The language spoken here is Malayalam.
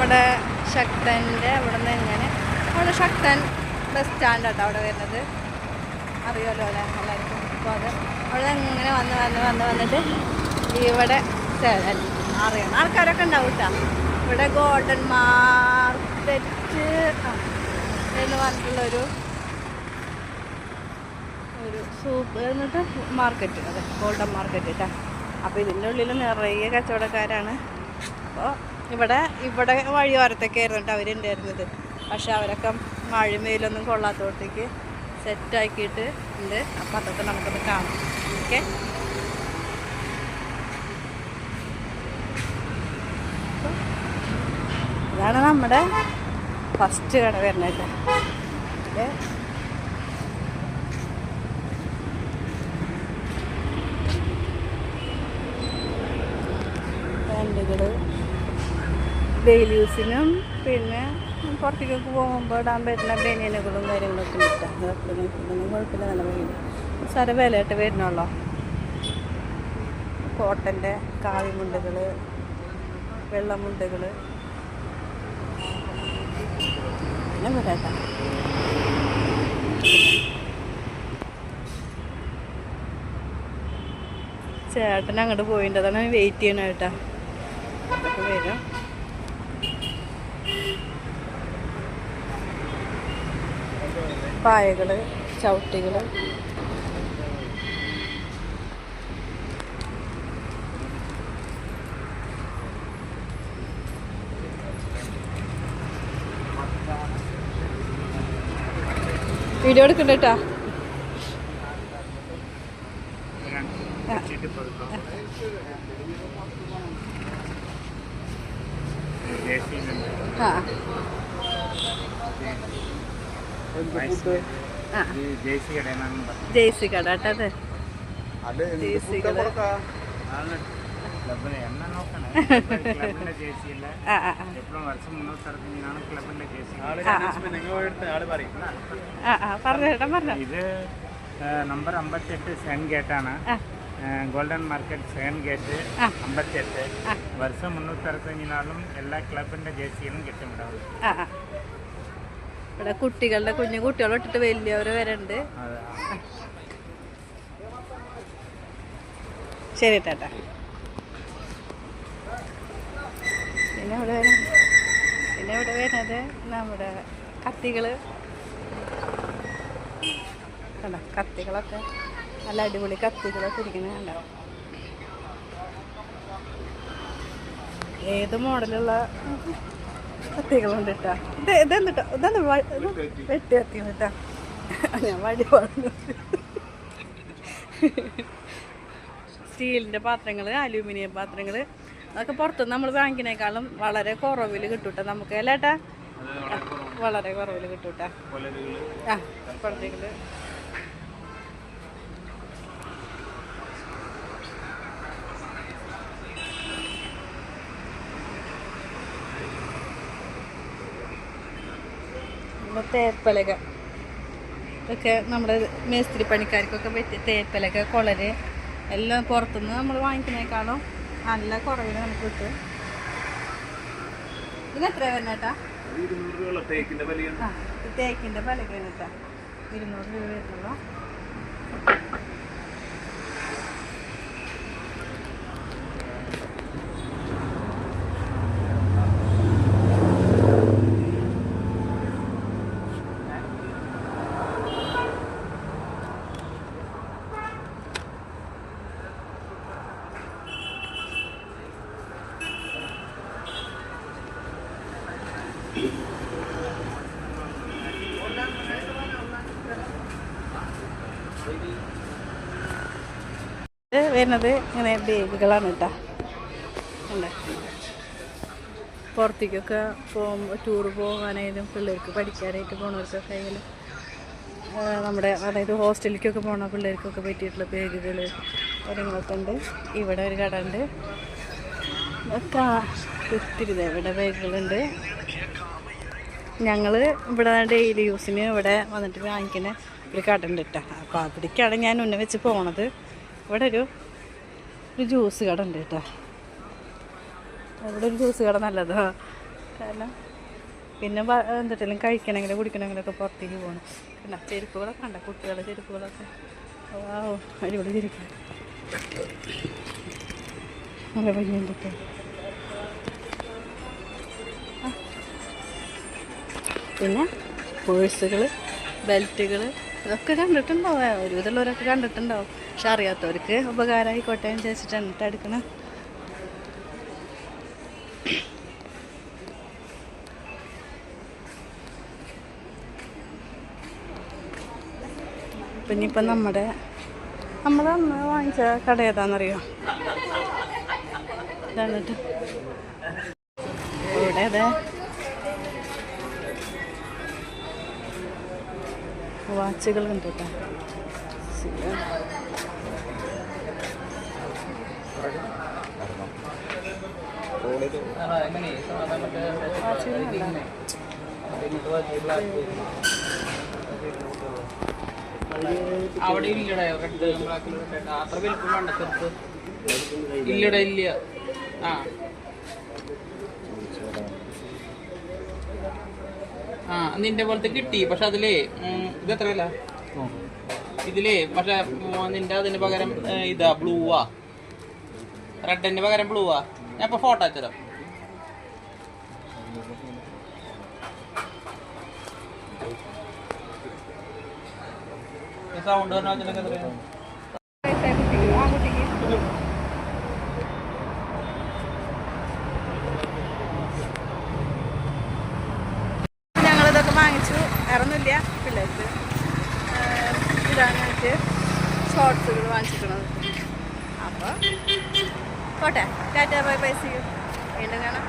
നമ്മുടെ ശക്തൻ്റെ അവിടെ നിന്ന് ഇങ്ങനെ അവിടെ ശക്തൻ ബസ് സ്റ്റാൻഡ് കേട്ടോ അവിടെ വരുന്നത്, അറിയാമല്ലോ അല്ലേ എല്ലാവർക്കും. അപ്പോൾ അത് അവിടെ ഇങ്ങനെ വന്നിട്ട് ഇവിടെ അറിയണം ആൾക്കാരൊക്കെ ഉണ്ടാവും കേട്ടോ. ഇവിടെ ഗോൾഡൻ മാർക്കറ്റ് എന്ന് പറഞ്ഞിട്ടുള്ളൊരു സൂപ്പ് എന്നിട്ട് മാർക്കറ്റ്, അതെ ഗോൾഡൻ മാർക്കറ്റ് കേട്ടോ. അപ്പോൾ ഇതിൻ്റെ ഉള്ളിൽ നിറയെ കച്ചവടക്കാരാണ്. അപ്പോൾ ഇവിടെ വഴിയോരത്തൊക്കെ ആയിരുന്നു കേട്ടോ അവരുണ്ടായിരുന്നത്. പക്ഷെ അവരൊക്കെ മഴയും വെയിലൊന്നും കൊള്ളാത്തോടത്തേക്ക് സെറ്റാക്കിയിട്ട് ഉണ്ട്. അപ്പോൾ അതൊക്കെ നമുക്കൊന്ന് കാണാം. ഓക്കെ, ഇതാണ് നമ്മുടെ ഫസ്റ്റ് കട വരുന്നത്. പാൻറ്റുകൾ ഡെയിലി യൂസിനും പിന്നെ പുറത്തേക്കൊക്കെ പോകുമ്പോൾ ഇടാൻ പറ്റുന്ന ബനിയനുകളും കാര്യങ്ങളൊക്കെ കിട്ടാം. അതൊക്കെ നോക്കിയിട്ടൊന്നും കുഴപ്പമില്ല, നല്ല വില സാര വിലയായിട്ട് വരുന്നുള്ളൂ. കോട്ടൻ്റെ കാവിമുണ്ടുകൾ, വെള്ളമുണ്ടുകൾ പിന്നെ വരാട്ടാ. ചേട്ടൻ അങ്ങോട്ട് പോയിട്ടുണ്ട്, അതാണ് വെയിറ്റ് ചെയ്യണം കേട്ടാ. അതൊക്കെ വരും. പായകൾ, ചവിട്ടികൾ, വീഡിയോ എടുക്കണ്ട കേട്ടാ. ജേസി കട കേട്ടത്. ഇത് നമ്പർ 58 സെൻ ഗേറ്റാണ്. ഗോൾഡൻ മാർക്കറ്റ് സെൻ ഗേറ്റ് 58. വർഷം 365 നാളും എല്ലാ ക്ലബിന്റെ ജേഴ്സികളും കിട്ടും. ഇവിടെ കുട്ടികളുടെ കുഞ്ഞു കുട്ടികളെ ഇട്ടിട്ട് വലിയവർ വരണ്ട്. ശരി ചേട്ടാ. പിന്നെ ഇവിടെ വരുന്നത് നമ്മുടെ കത്തികൾ കണ്ടോ. കത്തികളൊക്കെ നല്ല അടിപൊളി കത്തികളൊക്കെ ഇരിക്കുന്നത് ഉണ്ടാവും. ഏത് മോഡലുള്ള കത്തികളുണ്ട് കേട്ടോ. ഇതെന്തിട്ടോ ഇതെന്താ വെട്ടി കത്തിയാണ് കേട്ടോ. ഞാൻ വടി പറഞ്ഞു. സ്റ്റീലിൻ്റെ പാത്രങ്ങൾ, അലൂമിനിയം പാത്രങ്ങൾ അതൊക്കെ പുറത്തുനിന്ന് നമ്മൾ വാങ്ങിക്കുന്നേക്കാളും വളരെ കുറവിൽ കിട്ടൂട്ടോ നമുക്ക്. അല്ലേട്ടാ, വളരെ കുറവിൽ കിട്ടൂട്ടാ. ആ കുഴപ്പമില്ല. തേപ്പലക ഒക്കെ നമ്മുടെ മേസ്ത്രി പണിക്കാർക്കൊക്കെ പറ്റിയ തേപ്പലക, കൊളര് എല്ലാം പുറത്തുനിന്ന് നമ്മൾ വാങ്ങിക്കുന്നേക്കാളും നല്ല കുറവിൽ നമുക്ക് കിട്ടും. ഇതിന് എത്ര വരുന്നേട്ടാ? തേക്കിൻ്റെ പലകയാണ് കേട്ടാ. 200 രൂപ വരുന്നുള്ളൂ. വരുന്നത് ഇങ്ങനെ ബാഗുകളാണ് കേട്ടോ. പുറത്തേക്കൊക്കെ പോകുമ്പോൾ ടൂർ പോകാനായാലും പിള്ളേർക്ക് പഠിക്കാനായിട്ട് പോണവർക്കൊക്കെ ആയാലും നമ്മുടെ അതായത് ഹോസ്റ്റലിലേക്കൊക്കെ പോകണ പിള്ളേർക്കൊക്കെ പറ്റിയിട്ടുള്ള ബാഗുകൾ കാര്യങ്ങളൊക്കെ ഉണ്ട്. ഇവിടെ ഒരു കട ഉണ്ട്. ഒക്കെ ഒത്തിരി ഇവിടെ ബാഗുകളുണ്ട്. ഞങ്ങൾ ഇവിടെ ഡെയിലി യൂസിന് ഇവിടെ വന്നിട്ട് വാങ്ങിക്കുന്ന ഒരു കട ഉണ്ട് കേട്ടോ. അപ്പോൾ അവിടേക്കാണ് ഞാൻ ഉന്ന വെച്ച് പോണത്. ഇവിടെ ഒരു ജ്യൂസ് കട ഉണ്ട് കേട്ടോ. ഇവിടെ ഒരു ജ്യൂസ് കട നല്ലതാ. കാരണം പിന്നെ എന്തിട്ടെങ്കിലും കഴിക്കണമെങ്കിലും കുടിക്കണമെങ്കിലൊക്കെ പുറത്തേക്ക് പോകണം. പിന്നെ ചെരുപ്പുകളൊക്കെ കണ്ട കുട്ടികളുടെ ചെരുപ്പുകളൊക്കെ അടിപൊളി ചെരുപ്പ് നല്ല ഭംഗിയുണ്ട്. പിന്നെ പേഴ്സുകൾ, ബെൽറ്റുകൾ ഇതൊക്കെ കണ്ടിട്ടുണ്ടാവും. ഒരുവിധമുള്ളവരൊക്കെ കണ്ടിട്ടുണ്ടാവും. പക്ഷെ അറിയാത്തവർക്ക് ഉപകാരമായിക്കോട്ടെ എന്ന് വിചാരിച്ചിട്ടാണ് എന്നിട്ട് എടുക്കണം. പിന്നെ ഇപ്പം നമ്മൾ അന്ന് വാങ്ങിച്ച കട ഏതാണെന്നറിയോ? ഇതാണ് കേട്ടോ ഇവിടെ. അതെ വാച്ചുകളുണ്ട് കേട്ടോ. വാച്ചുകളല്ല, അവിടെ ഇല്ലട റെഡ് ബ്ലാക്കിൽ അത്ര വലുപ്പം വേണ്ട ചെറുത്ത് ഇല്ലട ഇല്ല. നിന്റെ പോലത്തെ കിട്ടി. പക്ഷെ അതിലേ ഇത് എത്രയല്ല ഇതിലേ. പക്ഷെ നിന്റെ അതിന് പകരം ഇതാ ബ്ലൂവാ, റെഡിന് പകരം ബ്ലൂവാ. ഞാൻ ഇപ്പൊ ഫോട്ടോ അയച്ചുതരാം. സൗണ്ട് പറഞ്ഞാൽ ഞങ്ങളിതൊക്കെ വാങ്ങിച്ചു. ഇറന്നില്ല പിള്ളേർക്ക് ഇടാനായിട്ട് ഷോർട്സുകൾ വാങ്ങിച്ചിട്ടുള്ളത്. അപ്പോൾ പോട്ടെ, tata bye bye, see you. വീണ്ടും കാണാം.